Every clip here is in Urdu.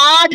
8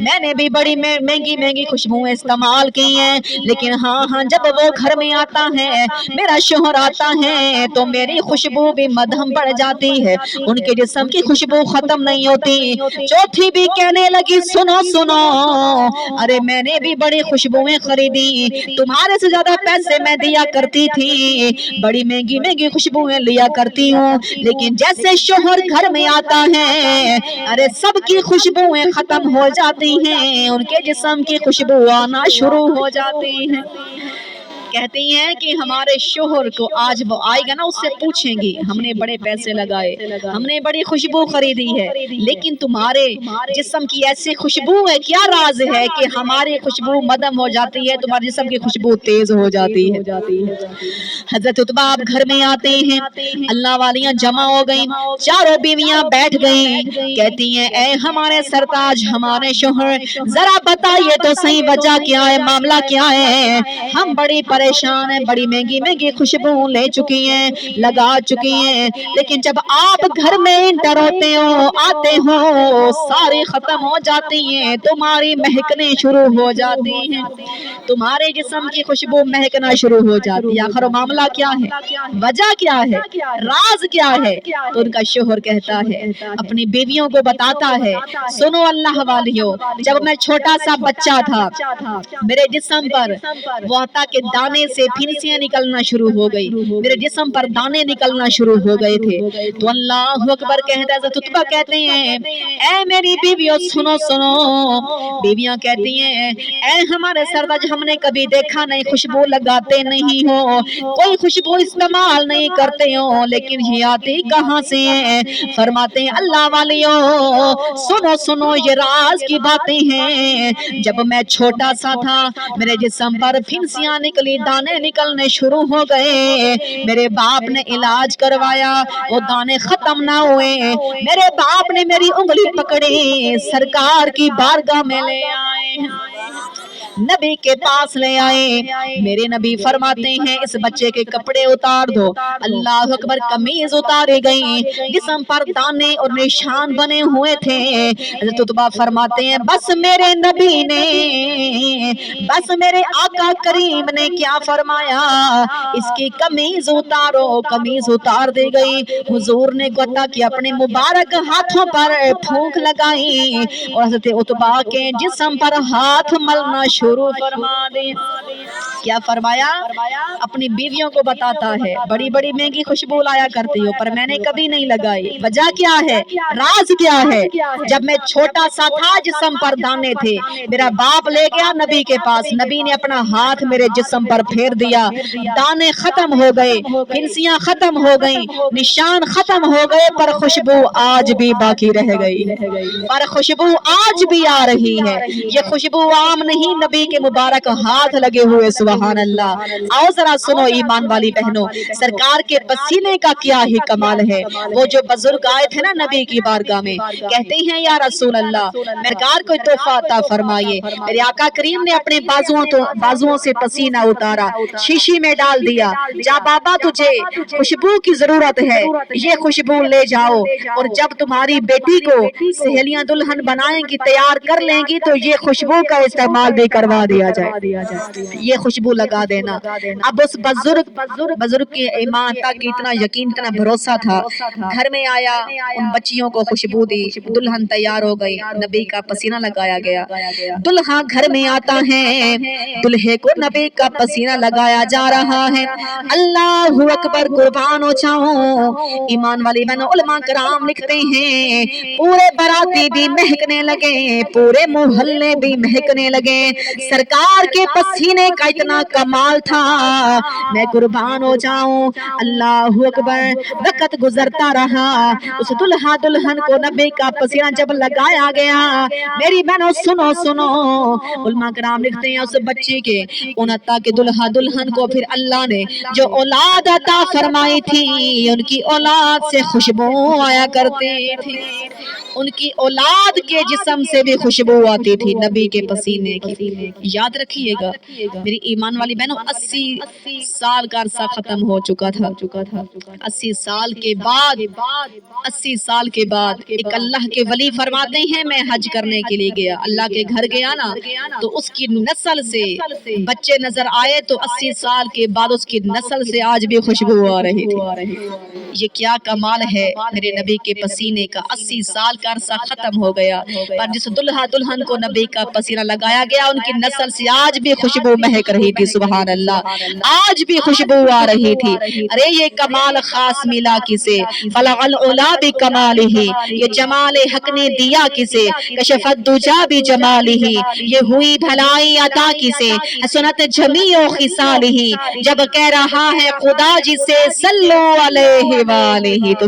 میں نے بھی بڑی مہنگی مہنگی خوشبوئیں استعمال کی ہیں، لیکن ہاں جب وہ گھر میں آتا ہے، میرا شوہر آتا ہے تو میری خوشبو بھی مدھم بڑھ جاتی ہے، ان کے جسم کی خوشبو ختم نہیں ہوتی۔ چوتھی بھی کہنے لگی سنو سنو، ارے میں نے بھی بڑی خوشبوئیں خریدی، تمہارے سے زیادہ پیسے میں دیا کرتی تھی، بڑی مہنگی مہنگی خوشبوئیں لیا کرتی ہوں، لیکن جیسے شوہر گھر میں آتا ہے، ارے سب کی خوشبوئیں ختم ہو جاتی ہیں، ان کے جسم کی خوشبو آنا شروع ہو جاتی ہے۔ کہتی ہیں کہ ہمارے شوہر کو آج وہ آئے گا نا، اس سے پوچھیں گی ہم نے بڑے پیسے لگائے، ہم نے بڑی خوشبو خریدی ہے، لیکن تمہارے جسم کی ایسی خوشبو ہے، کیا راز ہے کہ ہماری خوشبو مدھم ہو جاتی ہے، تمہارے جسم کی خوشبو تیز ہو جاتی ہے۔ حضرت عتبہ آپ گھر میں آتے ہیں، اللہ والیاں جمع ہو گئیں، چاروں بیویاں بیٹھ گئیں، کہتی ہیں اے ہمارے سرتاج، ہمارے شوہر، ذرا بتائیے تو صحیح وجہ کیا ہے، معاملہ کیا ہے، ہم بڑی پریشان ہیں، بڑی مہنگی مہنگی خوشبو لے چکی ہیں، لگا چکی ہیں، لیکن جب آپ گھر میں انٹر ہوتے ہو، آتے ہو، ساری ختم ہو جاتی ہیں، تمہاری مہکنے شروع ہو جاتی ہیں، تمہارے جسم کی خوشبو مہکنا شروع ہو جاتی ہے، آخر معاملہ کیا ہے، وجہ کیا ہے، راز کیا ہے؟ تو ان کا شوہر کہتا ہے، اپنی بیویوں کو بتاتا ہے، سنو اللہ والیوں، جب میں چھوٹا سا بچہ تھا، میرے جسم پر وعطا کے دانے سے پھنسیاں نکلنا شروع ہو گئی، میرے جسم پر دانے نکلنا شروع ہو گئے تھے، تو اللہ اکبر کہتا ہے، حضرت عتبہ کہتے ہیں اے میری بیویوں سنو سنو، بیویاں کہتی ہیں اے ہمارے سرداج، ہم نے کبھی دیکھا نہیں، خوشبو لگاتے نہیں ہو، کوئی خوشبو استعمال نہیں کرتے ہو، لیکن یہ آتی کہاں سے ہیں؟ فرماتے ہیں اللہ والیوں سنو سنو، یہ راز کی باتیں ہیں، جب میں چھوٹا سا تھا، میرے جسم پر پھنسیاں نکلی، دانے نکلنے شروع ہو گئے، میرے باپ نے علاج کروایا، وہ دانے ختم نہ ہوئے، میرے باپ نے میری انگلی پکڑی، سرکار کی بارگاہ میں لے آئے، نبی کے پاس لے آئے، میرے نبی فرماتے ہیں اس بچے کے کپڑے اتار دو، اللہ اکبر، قمیض اتاری گئی، جسم پر دانے اور نشان بنے ہوئے تھے، حضرت عتبہ فرماتے ہیں بس میرے نبی نے، بس میرے آقا کریم نے کیا فرمایا، اس کی قمیض اتارو، قمیض اتار دی گئی، حضور نے قطع کی اپنے مبارک ہاتھوں پر پھونک لگائی، اور حضرت عتبہ کے جسم پر ہاتھ ملنا شروع فرما دی۔ کیا فرمایا؟ اپنی بیویوں کو بتاتا ہے بڑی بڑی مہنگی خوشبو لایا کرتی ہو، پر میں نے کبھی نہیں لگائی، وجہ کیا ہے، راز کیا ہے، جب میں چھوٹا سا تھا، جسم پر دانے تھے، میرا باپ لے گیا نبی کے پاس، نبی نے اپنا ہاتھ میرے جسم پر پھیر دیا، دانے ختم ہو گئے، پھنسیاں ختم ہو گئیں، نشان ختم ہو گئے، پر خوشبو آج بھی باقی رہ گئی، پر خوشبو آج بھی آ رہی ہے، یہ خوشبو عام نہیں، نبی کے مبارک ہاتھ لگے ہوئے، سبحان اللہ۔ آؤ ذرا سنو ایمان والی بہنوں، سرکار کے پسینے کا کیا ہی کمال ہے، وہ جو بزرگ آئے تھے نا نبی کی بارگاہ میں، کہتے ہیں یا رسول اللہ سرکار کوئی تحفہ عطا فرمائیے، میرے آقا کریم نے اپنے بازوؤں سے پسینہ اتارا، شیشی میں ڈال دیا، جا بابا تجھے خوشبو کی ضرورت ہے، یہ خوشبو لے جاؤ، اور جب تمہاری بیٹی کو سہیلیاں دلہن بنائیں گی، تیار کر لیں گی، تو یہ خوشبو کا استعمال بھی کروا دیا جائے، یہ خوشبو لگا دینا۔ اب اس بزرگ کے ایمان تک اتنا یقین، اتنا بھروسہ تھا، گھر میں آیا، ان بچیوں کو خوشبو دی، دلہن تیار ہو گئی، نبی کا پسینہ لگایا گیا، دلہا گھر میں آتا ہے، دلہے کو نبی کا پسینہ لگایا جا رہا ہے، اللہ اکبر، قربان ہو جاؤں، ایمان والی بہنوں، علماء کرام لکھتے ہیں پورے باراتی بھی مہکنے لگے، پورے محلے بھی مہکنے لگے، سرکار کے پسینے کا اتنا کمال تھا، میں قربان ہو جاؤں، اللہ اکبر، وقت گزرتا رہا، اس دلہا دلہن کو نبی کا پسینہ جب لگایا گیا، میری بہنوں سنو سنو، علماء کرام لکھتے ہیں اس بچی کے انتا کے دلہا دلہن کو پھر اللہ نے جو اولاد عطا فرمائی تھی، ان کی اولاد سے خوشبو آیا کرتی تھی، ان کی اولاد کے جسم سے بھی خوشبو آتی تھی نبی کے پسینے کی، یاد رکھیے گا میری ایمان ایمان والی بہنوں 80 سال کا عرصہ ختم ہو چکا تھا. 80 سال کے بعد 80 سال کے بعد ایک اللہ کے ولی فرماتے ہیں میں حج کرنے کے لیے گیا, اللہ کے گھر گیا نا تو اس کی نسل سے بچے نظر آئے تو 80 سال کے بعد اس کی نسل سے آج بھی خوشبو آ رہی تھی. یہ کیا کمال ہے میرے نبی کے پسینے کا. 80 سال کا عرصہ ختم ہو گیا پر جس دلہا دلہن کو نبی کا پسینہ لگایا گیا ان کی نسل سے آج بھی خوشبو مہک رہی تھی. سبحان اللہ, آج بھی خوشبو آ رہی تھی. ارے یہ کمال خاص ملا کسے, فلغ العلا بکمالہ, یہ جمال حق نے دیا کسے, کشف الدجا بجمالہ, یہ ہوئی بھلائی عطا کسے, حسنت جمیع خصالہ, جب کہہ رہا ہے خدا جسے صلو علیہ وآلہ. تو